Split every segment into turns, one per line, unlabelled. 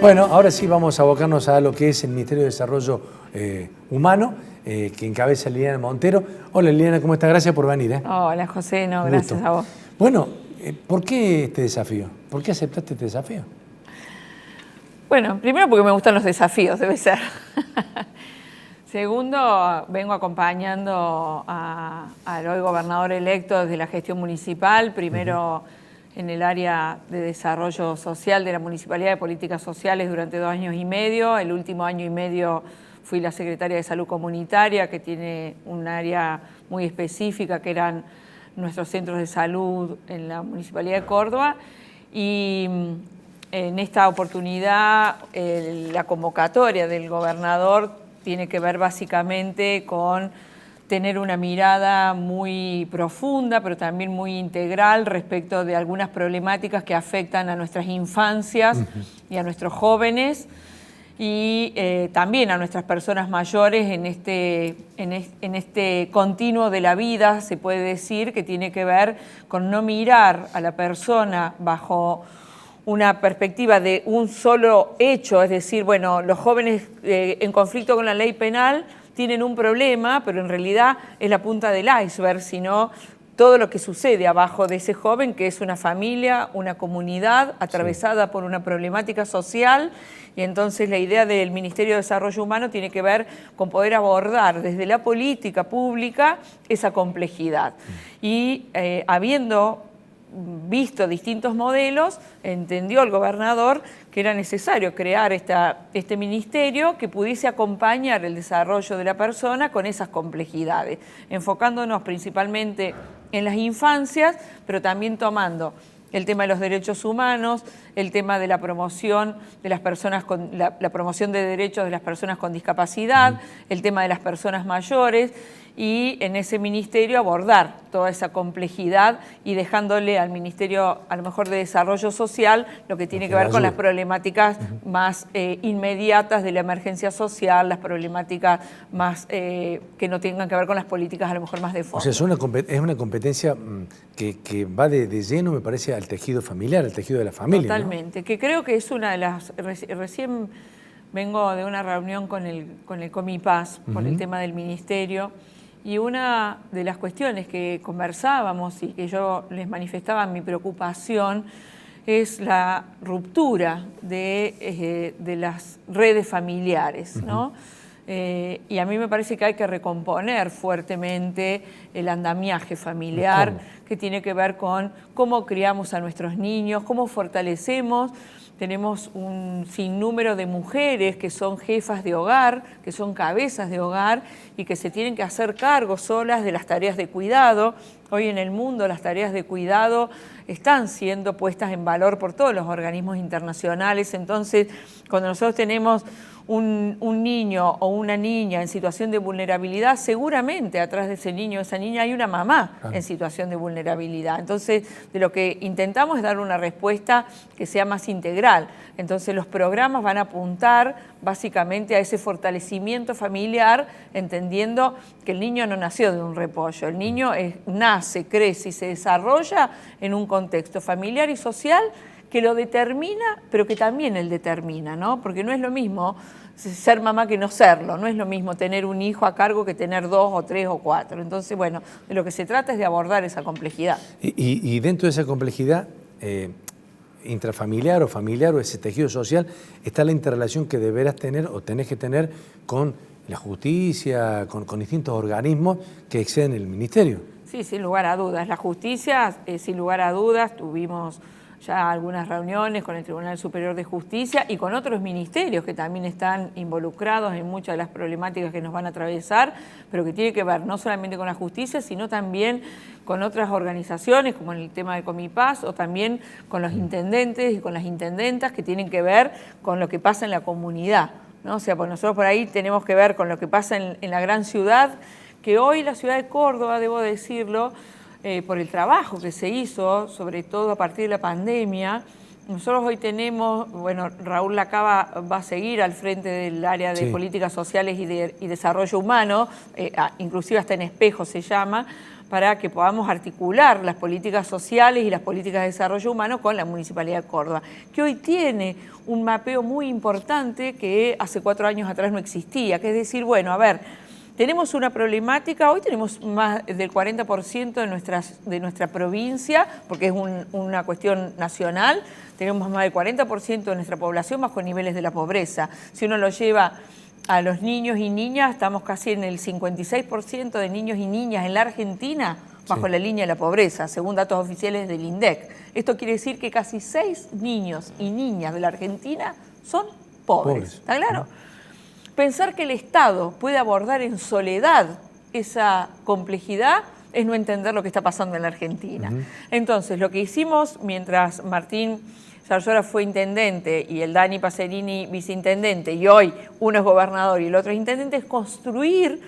Bueno, ahora sí vamos a abocarnos a lo que es el Ministerio de Desarrollo Humano, que encabeza Liliana Montero. Hola Liliana, ¿cómo estás? Gracias por venir.
Hola José, no, gracias a vos.
Bueno, ¿por qué este desafío? ¿Por qué aceptaste este desafío?
Bueno, primero porque me gustan los desafíos, debe ser. Segundo, vengo acompañando al hoy gobernador electo desde la gestión municipal, primero en el área de desarrollo social de la Municipalidad de Políticas Sociales durante 2 años y medio. El último año y medio fui la secretaria de Salud Comunitaria, que tiene un área muy específica, que eran nuestros centros de salud en la Municipalidad de Córdoba. Y en esta oportunidad, la convocatoria del gobernador tiene que ver básicamente con tener una mirada muy profunda, pero también muy integral respecto de algunas problemáticas que afectan a nuestras infancias y a nuestros jóvenes y también a nuestras personas mayores en este continuo de la vida, se puede decir, que tiene que ver con no mirar a la persona bajo una perspectiva de un solo hecho, es decir, bueno, los jóvenes en conflicto con la ley penal tienen un problema, pero en realidad es la punta del iceberg, sino todo lo que sucede abajo de ese joven, que es una familia, una comunidad atravesada por una problemática social. Y entonces la idea del Ministerio de Desarrollo Humano tiene que ver con poder abordar desde la política pública esa complejidad. Y habiendo visto distintos modelos, entendió el gobernador que era necesario crear este ministerio que pudiese acompañar el desarrollo de la persona con esas complejidades, enfocándonos principalmente en las infancias, pero también tomando el tema de los derechos humanos, el tema de la promoción de las personas con la promoción de derechos de las personas con discapacidad, el tema de las personas mayores, y en ese ministerio abordar toda esa complejidad y dejándole al Ministerio, a lo mejor de Desarrollo Social, lo que tiene que ver con las problemáticas más inmediatas de la emergencia social, las problemáticas más que no tengan que ver con las políticas a lo mejor más de fondo.
O sea, es una competencia que va de lleno, me parece, al tejido familiar, al tejido de la familia.
Totalmente, ¿no? Que creo que es una de las... Recién vengo de una reunión con el Comipaz por el tema del ministerio. Y una de las cuestiones que conversábamos y que yo les manifestaba mi preocupación es la ruptura de las redes familiares, ¿no? Y a mí me parece que hay que recomponer fuertemente el andamiaje familiar, que tiene que ver con cómo criamos a nuestros niños, cómo fortalecemos. Tenemos un sinnúmero de mujeres que son jefas de hogar, que son cabezas de hogar y que se tienen que hacer cargo solas de las tareas de cuidado. Hoy en el mundo las tareas de cuidado están siendo puestas en valor por todos los organismos internacionales. Entonces, cuando nosotros tenemos un niño o una niña en situación de vulnerabilidad, seguramente atrás de ese niño o esa niña hay una mamá en situación de vulnerabilidad. Entonces, de lo que intentamos es dar una respuesta que sea más integral. Entonces, los programas van a apuntar básicamente a ese fortalecimiento familiar, entendiendo que el niño no nació de un repollo. El niño nace, crece y se desarrolla en un contexto familiar y social que lo determina, pero que también él determina, ¿no? Porque no es lo mismo ser mamá que no serlo, no es lo mismo tener un hijo a cargo que tener 2 o 3 o 4. Entonces, bueno, de lo que se trata es de abordar esa complejidad.
Y dentro de esa complejidad intrafamiliar o familiar o ese tejido social, está la interrelación que deberás tener o tenés que tener con la justicia, con distintos organismos que exceden el ministerio.
Sí, sin lugar a dudas. La justicia, sin lugar a dudas, tuvimos ya algunas reuniones con el Tribunal Superior de Justicia y con otros ministerios que también están involucrados en muchas de las problemáticas que nos van a atravesar, pero que tiene que ver no solamente con la justicia, sino también con otras organizaciones, como en el tema de Comipaz, o también con los intendentes y con las intendentas, que tienen que ver con lo que pasa en la comunidad, ¿no? O sea, pues nosotros por ahí tenemos que ver con lo que pasa en la gran ciudad, que hoy la ciudad de Córdoba, debo decirlo, por el trabajo que se hizo, sobre todo a partir de la pandemia. Nosotros hoy tenemos, bueno, Raúl Lacaba va a seguir al frente del área de políticas sociales y desarrollo humano, inclusive hasta en Espejo se llama, para que podamos articular las políticas sociales y las políticas de desarrollo humano con la Municipalidad de Córdoba, que hoy tiene un mapeo muy importante que hace 4 años atrás no existía, que es decir, bueno, a ver, tenemos una problemática, hoy tenemos más del 40% de nuestra provincia, porque es una cuestión nacional, tenemos más del 40% de nuestra población bajo niveles de la pobreza. Si uno lo lleva a los niños y niñas, estamos casi en el 56% de niños y niñas en la Argentina bajo la línea de la pobreza, según datos oficiales del INDEC. Esto quiere decir que casi 6 niños y niñas de la Argentina son pobres. ¿Está claro? Pensar que el Estado puede abordar en soledad esa complejidad es no entender lo que está pasando en la Argentina. Entonces, lo que hicimos mientras Martín Yarlora fue intendente y el Dani Pacerini viceintendente, y hoy uno es gobernador y el otro es intendente, es construir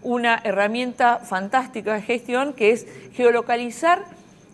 una herramienta fantástica de gestión que es geolocalizar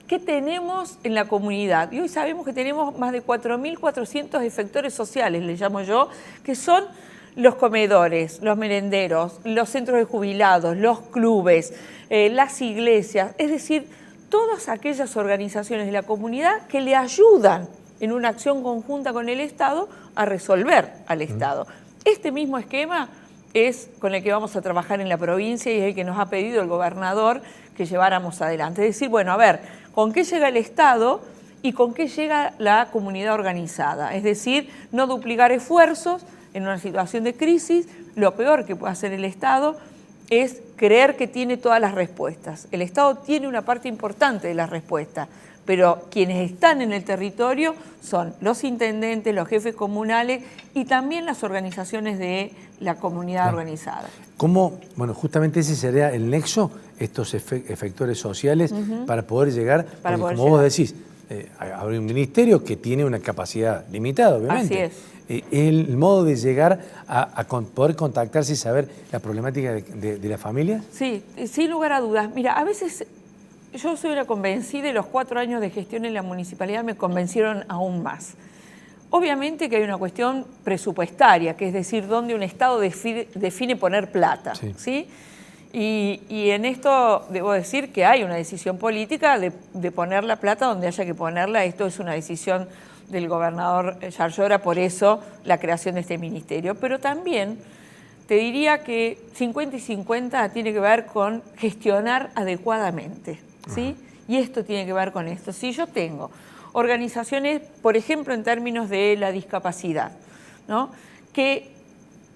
qué tenemos en la comunidad. Y hoy sabemos que tenemos más de 4.400 efectores sociales, le llamo yo, que son los comedores, los merenderos, los centros de jubilados, los clubes, las iglesias, es decir, todas aquellas organizaciones de la comunidad que le ayudan en una acción conjunta con el Estado a resolver al Estado. Este mismo esquema es con el que vamos a trabajar en la provincia y es el que nos ha pedido el gobernador que lleváramos adelante. Es decir, bueno, a ver, ¿con qué llega el Estado y con qué llega la comunidad organizada? Es decir, no duplicar esfuerzos en una situación de crisis. Lo peor que puede hacer el Estado es creer que tiene todas las respuestas. El Estado tiene una parte importante de la respuesta, pero quienes están en el territorio son los intendentes, los jefes comunales y también las organizaciones de la comunidad organizada.
¿Cómo? Bueno, justamente ese sería el nexo, estos efectores sociales, para poder llegar, como vos decís, hay un ministerio que tiene una capacidad limitada, obviamente.
Así es.
El modo de llegar a poder contactarse y saber la problemática de la familia.
Sí, sin lugar a dudas. Mira, a veces yo soy una convencida y los 4 años de gestión en la municipalidad me convencieron aún más. Obviamente que hay una cuestión presupuestaria, que es decir, donde un Estado define poner plata, ¿sí? Y en esto debo decir que hay una decisión política de poner la plata donde haya que ponerla. Esto es una decisión del gobernador Yarlora, por eso la creación de este ministerio. Pero también te diría que 50 y 50 tiene que ver con gestionar adecuadamente, ¿sí? Y esto tiene que ver con esto. Si yo tengo organizaciones, por ejemplo, en términos de la discapacidad, ¿no?, que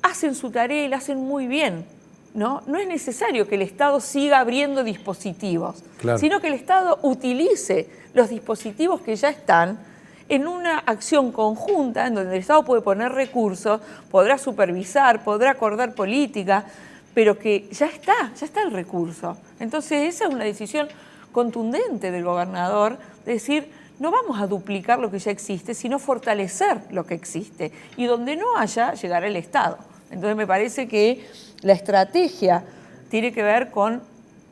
hacen su tarea y la hacen muy bien, ¿no? No es necesario que el Estado siga abriendo dispositivos, sino que el Estado utilice los dispositivos que ya están en una acción conjunta en donde el Estado puede poner recursos, podrá supervisar, podrá acordar política, pero que ya está el recurso. Entonces esa es una decisión contundente del gobernador, de decir, no vamos a duplicar lo que ya existe, sino fortalecer lo que existe. Y donde no haya, llegará el Estado. Entonces me parece que la estrategia tiene que ver con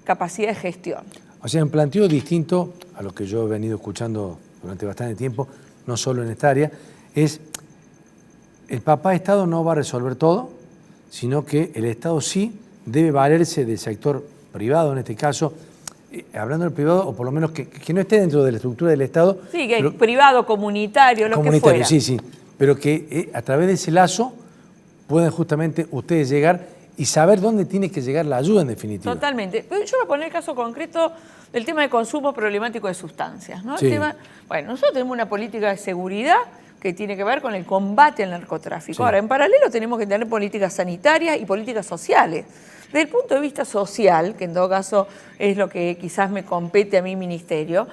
capacidad de gestión.
O sea, un planteo distinto a lo que yo he venido escuchando durante bastante tiempo, no solo en esta área, es el papá Estado no va a resolver todo, sino que el Estado sí debe valerse del sector privado, en este caso, hablando del privado, o por lo menos que no esté dentro de la estructura del Estado.
Sí, que pero, privado, comunitario, lo que fuera.
Sí, pero que a través de ese lazo pueden justamente ustedes llegar y saber dónde tiene que llegar la ayuda en definitiva.
Totalmente. Yo voy a poner el caso concreto del tema de consumo problemático de sustancias, ¿no?
Sí.
Bueno, nosotros tenemos una política de seguridad que tiene que ver con el combate al narcotráfico. Sí. Ahora, en paralelo tenemos que tener políticas sanitarias y políticas sociales. Desde el punto de vista social, que en todo caso es lo que quizás me compete a mi ministerio,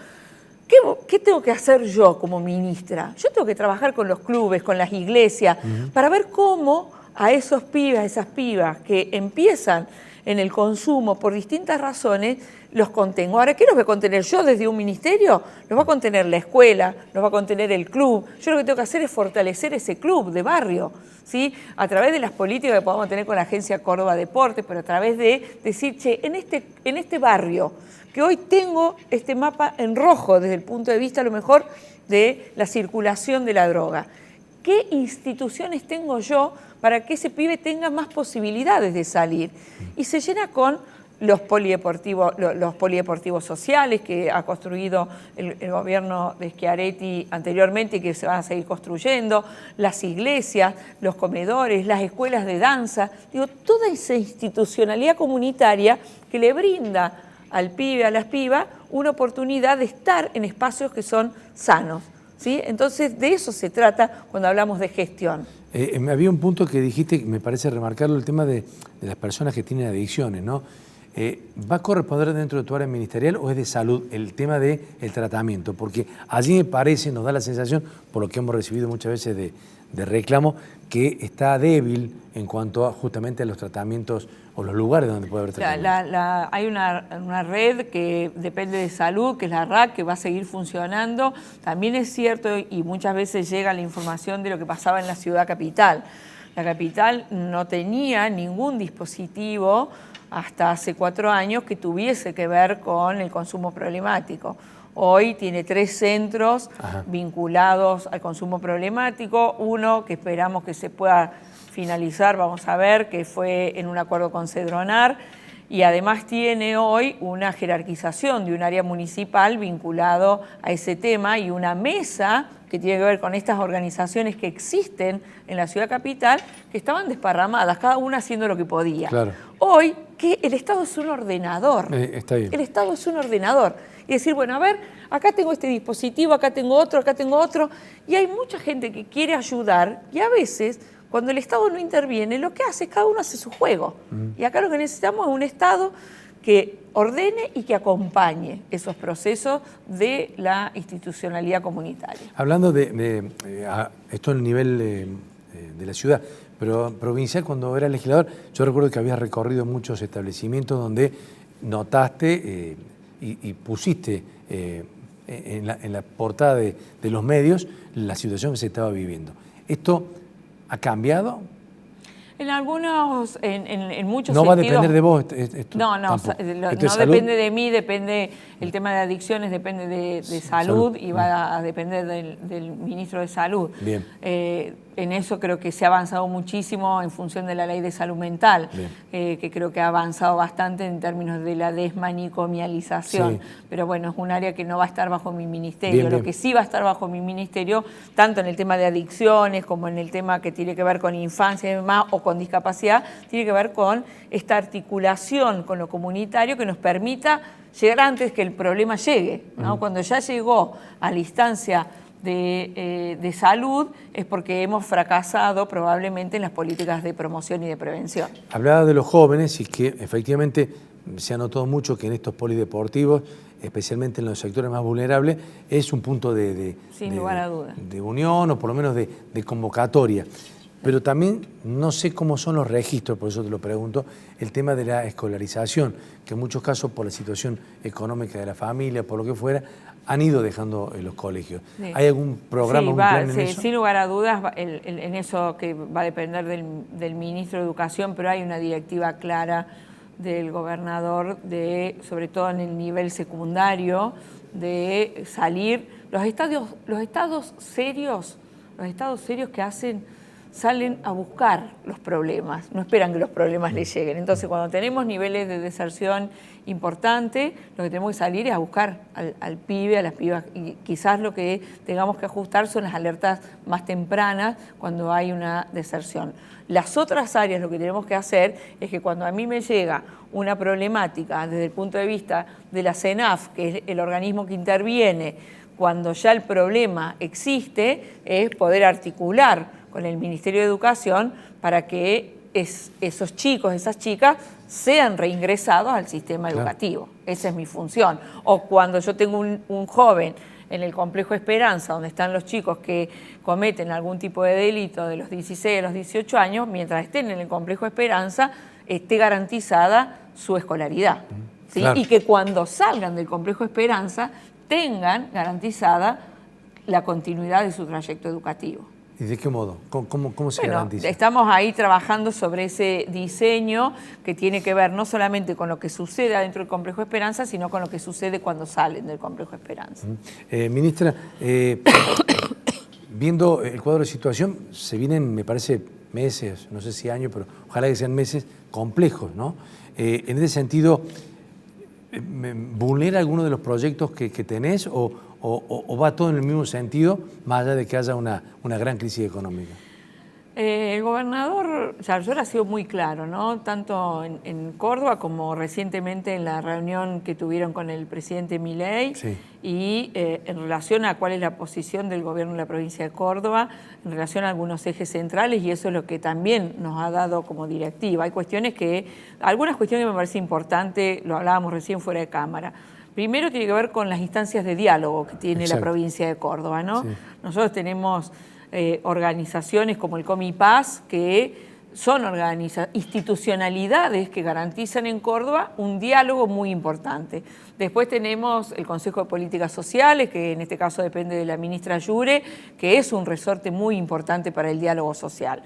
¿qué tengo que hacer yo como ministra? Yo tengo que trabajar con los clubes, con las iglesias, para ver cómo a esos pibes, a esas pibas que empiezan en el consumo por distintas razones, los contengo. Ahora, ¿qué los voy a contener yo desde un ministerio? Los va a contener la escuela, los va a contener el club. Yo lo que tengo que hacer es fortalecer ese club de barrio, ¿sí? A través de las políticas que podamos tener con la Agencia Córdoba Deportes, pero a través de decir, che, en este barrio, que hoy tengo este mapa en rojo desde el punto de vista a lo mejor de la circulación de la droga, ¿qué instituciones tengo yo para que ese pibe tenga más posibilidades de salir? Y se llena con los polideportivos sociales que ha construido el gobierno de Schiaretti anteriormente y que se van a seguir construyendo, las iglesias, los comedores, las escuelas de danza, digo, toda esa institucionalidad comunitaria que le brinda al pibe, a las pibas, una oportunidad de estar en espacios que son sanos, ¿sí? Entonces, de eso se trata cuando hablamos de gestión.
Había un punto que dijiste, que me parece remarcarlo, el tema de las personas que tienen adicciones, ¿no? ¿Va a corresponder dentro de tu área ministerial o es de salud el tema del tratamiento? Porque allí me parece, nos da la sensación, por lo que hemos recibido muchas veces de reclamo, que está débil en cuanto a justamente a los tratamientos o los lugares donde puede haber tratamiento.
Hay una red que depende de salud, que es la RAC, que va a seguir funcionando. También es cierto, y muchas veces llega la información de lo que pasaba en la ciudad capital. La capital no tenía ningún dispositivo hasta hace 4 años que tuviese que ver con el consumo problemático. Hoy tiene 3 centros vinculados al consumo problemático, uno que esperamos que se pueda finalizar, vamos a ver, que fue en un acuerdo con Cedronar, y además tiene hoy una jerarquización de un área municipal vinculado a ese tema y una mesa que tiene que ver con estas organizaciones que existen en la ciudad capital, que estaban desparramadas, cada una haciendo lo que podía.
Claro.
Hoy, que el Estado es un ordenador.
Está bien.
El Estado es un ordenador. Y decir, bueno, a ver, acá tengo este dispositivo, acá tengo otro, y hay mucha gente que quiere ayudar, y a veces, cuando el Estado no interviene, lo que hace es cada uno hace su juego. Y acá lo que necesitamos es un Estado que ordene y que acompañe esos procesos de la institucionalidad comunitaria.
Hablando de esto en el nivel de la ciudad, pero provincial, cuando era legislador, yo recuerdo que habías recorrido muchos establecimientos donde notaste y pusiste en la portada de los medios la situación que se estaba viviendo. ¿Esto ha cambiado?
En algunos, en muchos
¿No va a
sentidos,
depender de vos esto?
No, no depende de mí, depende el tema de adicciones, depende de salud y va a depender del ministro de Salud.
Bien.
En eso creo que se ha avanzado muchísimo en función de la ley de salud mental, que creo que ha avanzado bastante en términos de la desmanicomialización. Sí. Pero bueno, es un área que no va a estar bajo mi ministerio. Bien. Lo que sí va a estar bajo mi ministerio, tanto en el tema de adicciones como en el tema que tiene que ver con infancia y demás, o con discapacidad, tiene que ver con esta articulación con lo comunitario que nos permita llegar antes que el problema llegue, ¿no? Cuando ya llegó a la instancia de salud es porque hemos fracasado probablemente en las políticas de promoción y de prevención.
Hablaba de los jóvenes y que efectivamente se ha notado mucho que en estos polideportivos, especialmente en los sectores más vulnerables, es un punto
sin lugar a dudas,
de unión o por lo menos de convocatoria. Pero también no sé cómo son los registros, por eso te lo pregunto, el tema de la escolarización, que en muchos casos por la situación económica de la familia, por lo que fuera, han ido dejando en los colegios. Sí. ¿Hay algún programa, un plan en eso?
Sin lugar a dudas, en eso que va a depender del ministro de Educación, pero hay una directiva clara del gobernador, sobre todo en el nivel secundario, de salir. Los estados serios que salen a buscar los problemas, no esperan que los problemas les lleguen. Entonces, cuando tenemos niveles de deserción importantes, lo que tenemos que salir es a buscar al pibe, a las pibas, y quizás lo que tengamos que ajustar son las alertas más tempranas cuando hay una deserción. Las otras áreas, lo que tenemos que hacer es que cuando a mí me llega una problemática desde el punto de vista de la CENAF, que es el organismo que interviene, cuando ya el problema existe, es poder articular con el Ministerio de Educación para que esos chicos, esas chicas, sean reingresados al sistema educativo. Esa es mi función. O cuando yo tengo un joven en el Complejo Esperanza, donde están los chicos que cometen algún tipo de delito de los 16 a los 18 años, mientras estén en el Complejo Esperanza, esté garantizada su escolaridad. ¿Sí? Claro. Y que cuando salgan del Complejo Esperanza tengan garantizada la continuidad de su trayecto educativo.
¿Y de qué modo? ¿Cómo se garantiza?
Estamos ahí trabajando sobre ese diseño que tiene que ver no solamente con lo que sucede dentro del Complejo Esperanza, sino con lo que sucede cuando salen del Complejo Esperanza.
Ministra, viendo el cuadro de situación, se vienen, me parece, meses, no sé si años, pero ojalá que sean meses complejos, ¿no? En ese sentido, ¿vulnera alguno de los proyectos que tenés o va todo en el mismo sentido, más allá de que haya una gran crisis económica?
El gobernador Yarlora ha sido muy claro, ¿no? Tanto en Córdoba como recientemente en la reunión que tuvieron con el presidente Milei,
sí,
y en relación a cuál es la posición del gobierno de la provincia de Córdoba, en relación a algunos ejes centrales, y eso es lo que también nos ha dado como directiva. Hay algunas cuestiones que me parece importante, lo hablábamos recién fuera de cámara. Primero tiene que ver con las instancias de diálogo que tiene la provincia de Córdoba, ¿no? Sí. Nosotros tenemos organizaciones como el Comipaz, que son institucionalidades que garantizan en Córdoba un diálogo muy importante. Después tenemos el Consejo de Políticas Sociales, que en este caso depende de la ministra Yure, que es un resorte muy importante para el diálogo social.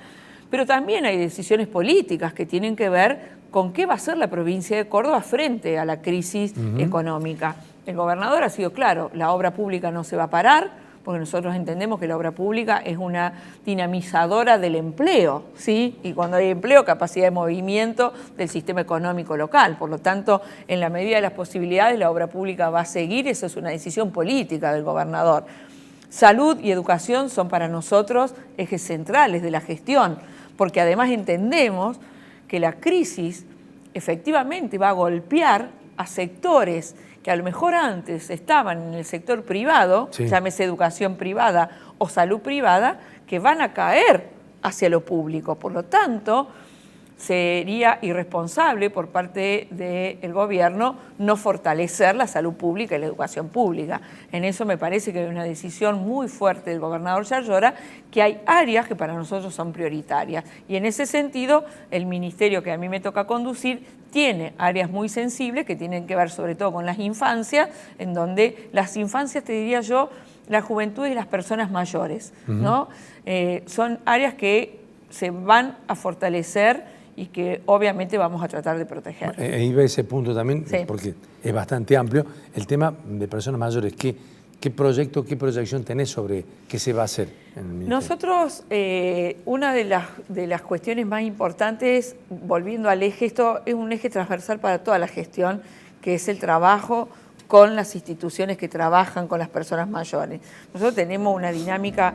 Pero también hay decisiones políticas que tienen que ver con qué va a hacer la provincia de Córdoba frente a la crisis económica. El gobernador ha sido claro, la obra pública no se va a parar, porque nosotros entendemos que la obra pública es una dinamizadora del empleo, ¿sí? Y cuando hay empleo, capacidad de movimiento del sistema económico local. Por lo tanto, en la medida de las posibilidades, la obra pública va a seguir, eso es una decisión política del gobernador. Salud y educación son para nosotros ejes centrales de la gestión, porque además entendemos que la crisis efectivamente va a golpear a sectores que a lo mejor antes estaban en el sector privado, sí, llámese educación privada o salud privada, que van a caer hacia lo público. Por lo tanto, sería irresponsable por parte del gobierno no fortalecer la salud pública y la educación pública. En eso me parece que hay una decisión muy fuerte del gobernador Yarlora, que hay áreas que para nosotros son prioritarias. Y en ese sentido, el ministerio que a mí me toca conducir tiene áreas muy sensibles que tienen que ver sobre todo con las infancias, en donde las infancias, te diría yo, la juventud y las personas mayores, ¿no? Son áreas que se van a fortalecer y que obviamente vamos a tratar de proteger.
Ahí va ese punto también, sí, porque es bastante amplio. El tema de personas mayores, ¿qué proyecto, qué proyección tenés sobre qué se va a hacer en el ministerio?
Nosotros, una de las cuestiones más importantes, volviendo al eje, esto es un eje transversal para toda la gestión, que es el trabajo con las instituciones que trabajan con las personas mayores. Nosotros tenemos una dinámica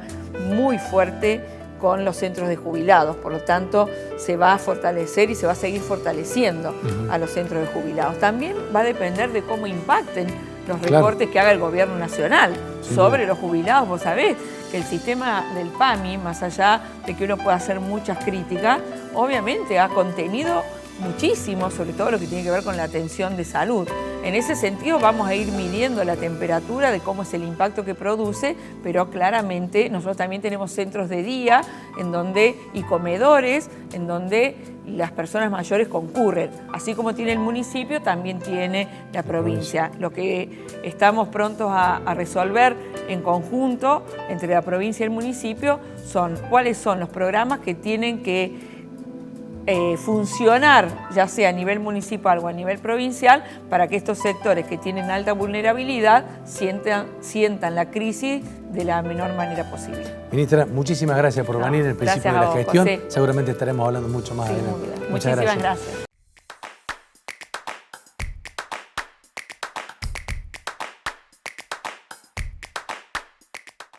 muy fuerte con los centros de jubilados, por lo tanto se va a fortalecer y se va a seguir fortaleciendo a los centros de jubilados. También va a depender de cómo impacten los recortes que haga el gobierno nacional sobre los jubilados. Vos sabés que el sistema del PAMI, más allá de que uno pueda hacer muchas críticas, obviamente ha contenido muchísimo, sobre todo lo que tiene que ver con la atención de salud. En ese sentido vamos a ir midiendo la temperatura de cómo es el impacto que produce, pero claramente nosotros también tenemos centros de día y comedores en donde las personas mayores concurren. Así como tiene el municipio, también tiene la provincia. Lo que estamos prontos a resolver en conjunto entre la provincia y el municipio son cuáles son los programas que tienen que funcionar, ya sea a nivel municipal o a nivel provincial, para que estos sectores que tienen alta vulnerabilidad sientan la crisis de la menor manera posible.
Ministra, muchísimas gracias por venir en el principio de la gestión.
José.
Seguramente estaremos hablando mucho más adelante.
Muchísimas gracias.